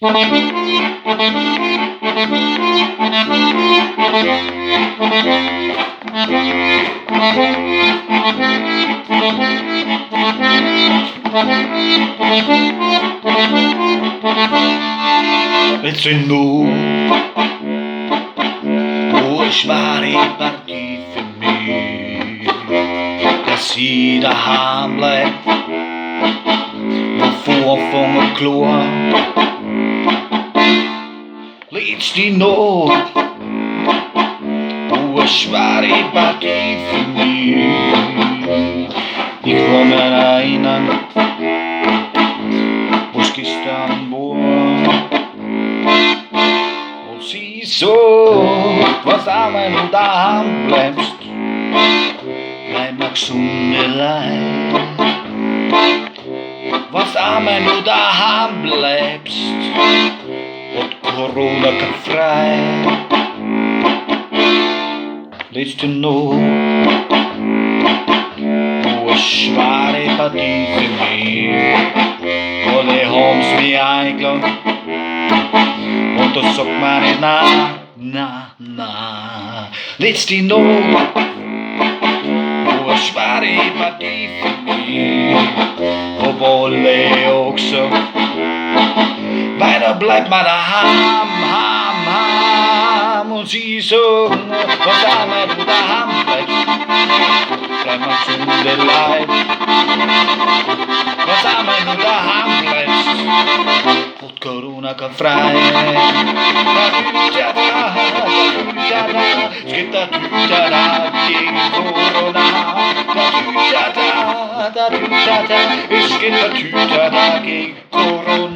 Willst du nur, wo ich war, die Partie für mich, dass sie daheim bleibt, bevor von der Chlor. Willst du nur, wo ich war, die Partie für mich, ich kann mich erinnern, wo ich gestern war. Sie so, was wenn du daheim bleibst, bleib mal gesund allein. Was wenn du daheim bleibst, wird Corona kein frei. Letzte Nacht, wo eine schwere Partie für mich, alle haben's mich eingeladen. Und das sagt man nicht na, na, na. Letzte Nacht, wo eine schwere Partie für mich, hab alle auch gesagt, weiter bleibt man daheim, heim, heim. Und sie sagen, was wenn du daheim bleibst, bleib mal gesund allein. Was wenn du daheim bleibst, wird Corona kein frei. Es gibt da Tütada gegen Corona. Es gibt da Tütada gegen Corona.